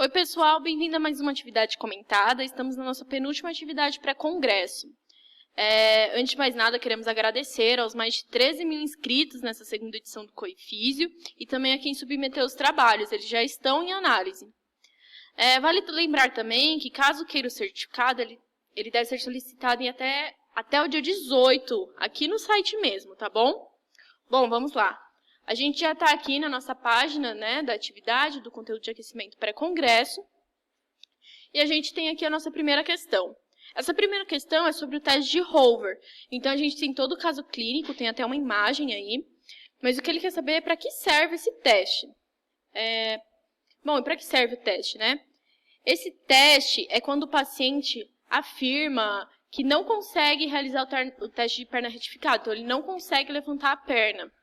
Oi, pessoal, bem-vindo a mais uma atividade comentada. Estamos na nossa penúltima atividade pré-congresso. Antes de mais nada, queremos agradecer aos mais de 13 mil inscritos nessa segunda edição do Coifísio e também a quem submeteu os trabalhos, eles já estão em análise. Vale lembrar também que, caso queira o certificado, ele deve ser solicitado até o dia 18, aqui no site mesmo, tá bom? Bom, vamos lá. A gente já está aqui na nossa página, né, da atividade, do conteúdo de aquecimento pré-congresso. E a gente tem aqui a nossa primeira questão. Essa primeira questão é sobre o teste de Hoover. Então, a gente tem todo o caso clínico, tem até uma imagem aí. Mas o que ele quer saber é para que serve esse teste. Bom, e para que serve o teste, né? Esse teste é quando o paciente afirma que não consegue realizar o teste de perna retificada. Então, ele não consegue levantar a perna.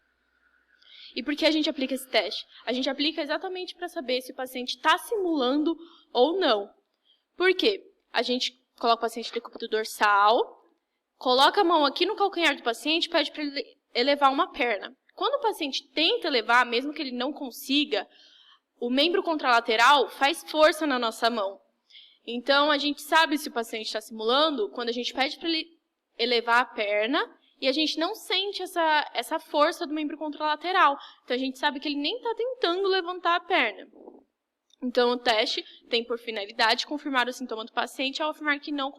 E por que a gente aplica esse teste? A gente aplica exatamente para saber se o paciente está simulando ou não. Por quê? A gente coloca o paciente de decúbito dorsal, coloca a mão aqui no calcanhar do paciente e pede para ele elevar uma perna. Quando o paciente tenta elevar, mesmo que ele não consiga, o membro contralateral faz força na nossa mão. Então, a gente sabe se o paciente está simulando quando a gente pede para ele elevar a perna e a gente não sente essa força do membro contralateral. Então, a gente sabe que ele nem está tentando levantar a perna. Então, o teste tem por finalidade confirmar o sintoma do paciente ao afirmar que não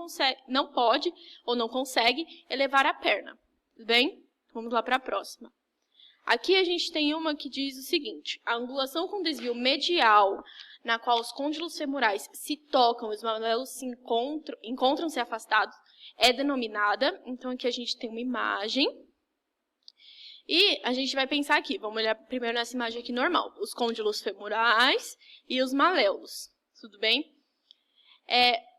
pode ou não consegue elevar a perna. Tudo bem? Vamos lá para a próxima. Aqui a gente tem uma que diz o seguinte: a angulação com desvio medial, na qual os côndilos femorais se tocam e os malelos encontram-se afastados, é denominada. Então, aqui a gente tem uma imagem. E a gente vai pensar aqui, vamos olhar primeiro nessa imagem aqui normal, os côndilos femorais e os malelos, tudo bem?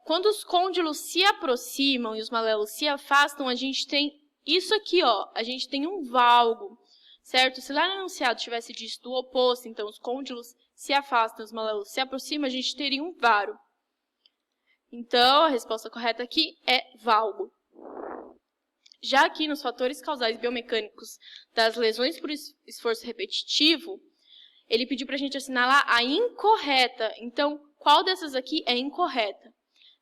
Quando os côndilos se aproximam e os malelos se afastam, a gente tem isso aqui, ó, a gente tem um valgo, certo? Se lá no enunciado tivesse dito o oposto, então os côndilos se afastam, os malelos se aproximam, a gente teria um varo. Então, a resposta correta aqui é valgo. Já aqui nos fatores causais biomecânicos das lesões por esforço repetitivo, ele pediu para a gente assinalar a incorreta. Então, qual dessas aqui é incorreta?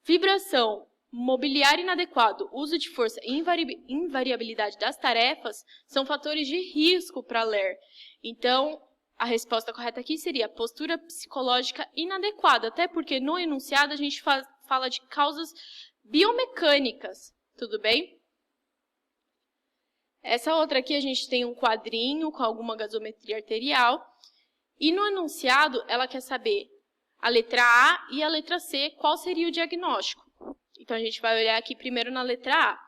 Vibração, mobiliário inadequado, uso de força e invariabilidade das tarefas são fatores de risco para a LER. Então, a resposta correta aqui seria postura psicológica inadequada, até porque no enunciado a gente fala de causas biomecânicas, tudo bem? Essa outra aqui a gente tem um quadrinho com alguma gasometria arterial. E no enunciado, ela quer saber a letra A e a letra C, qual seria o diagnóstico. Então, a gente vai olhar aqui primeiro na letra A.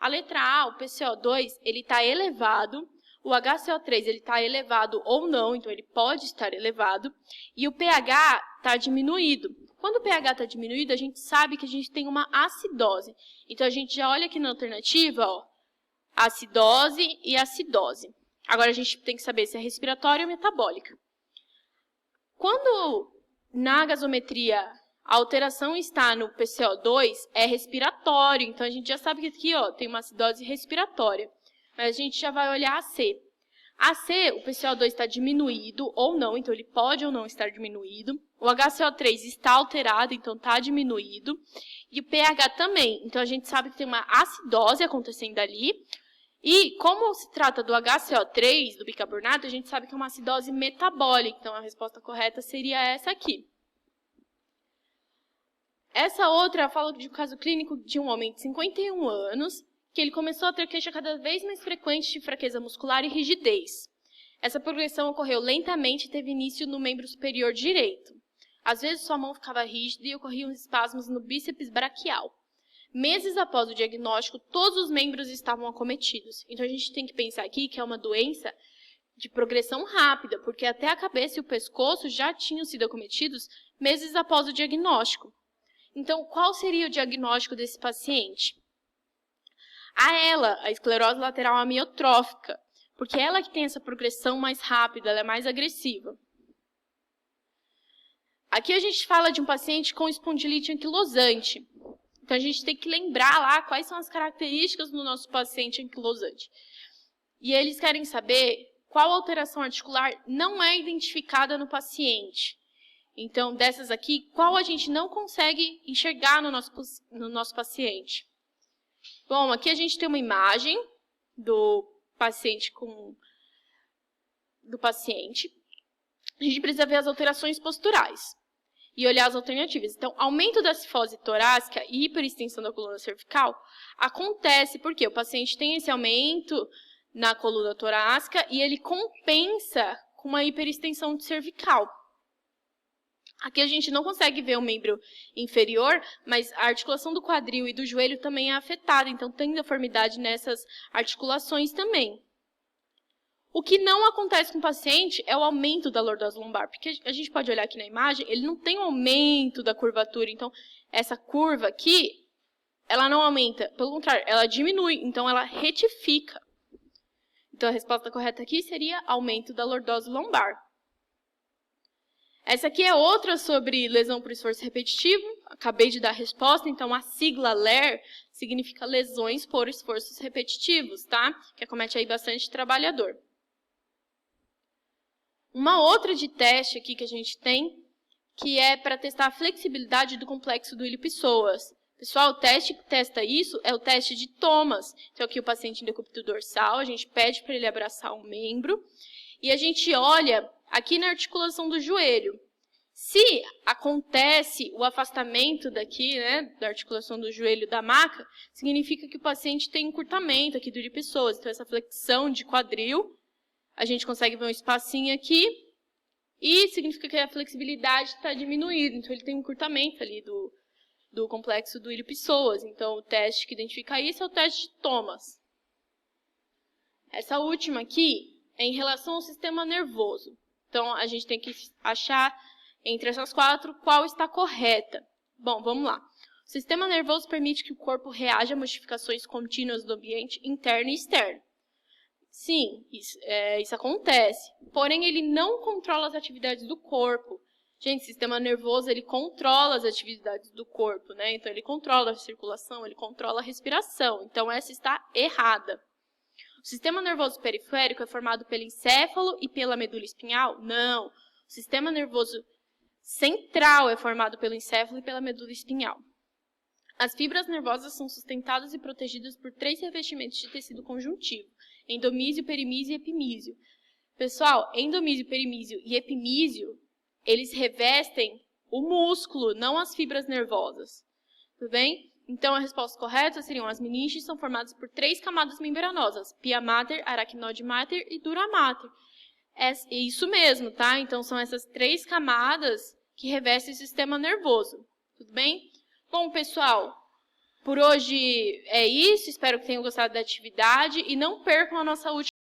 A letra A, o PCO2, ele está elevado. O HCO3, ele está elevado ou não, então ele pode estar elevado. E o pH está diminuído. Quando o pH está diminuído, a gente sabe que a gente tem uma acidose. Então, a gente já olha aqui na alternativa, ó, acidose e acidose. Agora, a gente tem que saber se é respiratória ou metabólica. Quando na gasometria a alteração está no PCO2, é respiratório. Então, a gente já sabe que aqui ó, tem uma acidose respiratória. Mas a gente já vai olhar a C. A C, o PCO2 está diminuído ou não, então ele pode ou não estar diminuído. O HCO3 está alterado, então está diminuído. E o pH também. Então, a gente sabe que tem uma acidose acontecendo ali. E como se trata do HCO3, do bicarbonato, a gente sabe que é uma acidose metabólica. Então, a resposta correta seria essa aqui. Essa outra fala de um caso clínico de um homem de 51 anos, que ele começou a ter queixa cada vez mais frequente de fraqueza muscular e rigidez. Essa progressão ocorreu lentamente e teve início no membro superior direito. Às vezes, sua mão ficava rígida e ocorriam espasmos no bíceps braquial. Meses após o diagnóstico, todos os membros estavam acometidos. Então, a gente tem que pensar aqui que é uma doença de progressão rápida, porque até a cabeça e o pescoço já tinham sido acometidos meses após o diagnóstico. Então, qual seria o diagnóstico desse paciente? A esclerose lateral amiotrófica, porque ela que tem essa progressão mais rápida, ela é mais agressiva. Aqui a gente fala de um paciente com espondilite anquilosante. Então, a gente tem que lembrar lá quais são as características do nosso paciente anquilosante. E eles querem saber qual alteração articular não é identificada no paciente. Então, dessas aqui, qual a gente não consegue enxergar no nosso paciente? Bom, aqui a gente tem uma imagem do paciente. A gente precisa ver as alterações posturais e olhar as alternativas. Então, aumento da cifose torácica e hiperextensão da coluna cervical acontece porque o paciente tem esse aumento na coluna torácica e ele compensa com uma hiperextensão cervical. Aqui a gente não consegue ver o membro inferior, mas a articulação do quadril e do joelho também é afetada, então tem deformidade nessas articulações também. O que não acontece com o paciente é o aumento da lordose lombar, porque a gente pode olhar aqui na imagem, ele não tem um aumento da curvatura, então essa curva aqui, ela não aumenta, pelo contrário, ela diminui, então ela retifica. Então a resposta correta aqui seria aumento da lordose lombar. Essa aqui é outra sobre lesão por esforço repetitivo. Acabei de dar a resposta, então a sigla LER significa lesões por esforços repetitivos, tá? Que acomete aí bastante trabalhador. Uma outra de teste aqui que a gente tem, que é para testar a flexibilidade do complexo do ilho-pessoas. Pessoal, o teste que testa isso é o teste de Thomas. Então aqui o paciente em decúbito dorsal, a gente pede para ele abraçar o membro e a gente olha aqui na articulação do joelho. Se acontece o afastamento daqui, né, da articulação do joelho da maca, significa que o paciente tem encurtamento aqui do ilho-pessoas. Então, essa flexão de quadril, a gente consegue ver um espacinho aqui e significa que a flexibilidade está diminuída. Então, ele tem um encurtamento ali do complexo do ilho-pessoas. Então, o teste que identifica isso é o teste de Thomas. Essa última aqui é em relação ao sistema nervoso. Então, a gente tem que achar, entre essas quatro, qual está correta. Bom, vamos lá. O sistema nervoso permite que o corpo reaja a modificações contínuas do ambiente interno e externo. Sim, isso acontece. Porém, ele não controla as atividades do corpo. Gente, o sistema nervoso, ele controla as atividades do corpo, né? Então, ele controla a circulação, ele controla a respiração. Então, essa está errada. O sistema nervoso periférico é formado pelo encéfalo e pela medula espinhal? Não. O sistema nervoso central é formado pelo encéfalo e pela medula espinhal. As fibras nervosas são sustentadas e protegidas por 3 revestimentos de tecido conjuntivo: endomísio, perimísio e epimísio. Pessoal, endomísio, perimísio e epimísio, eles revestem o músculo, não as fibras nervosas. Tudo bem? Então, a resposta correta seriam: as meninges são formadas por 3 camadas membranosas: pia mater, aracnoide mater e dura mater. É isso mesmo, tá? Então, são essas 3 camadas que revestem o sistema nervoso. Tudo bem? Bom, pessoal, por hoje é isso. Espero que tenham gostado da atividade e não percam a nossa última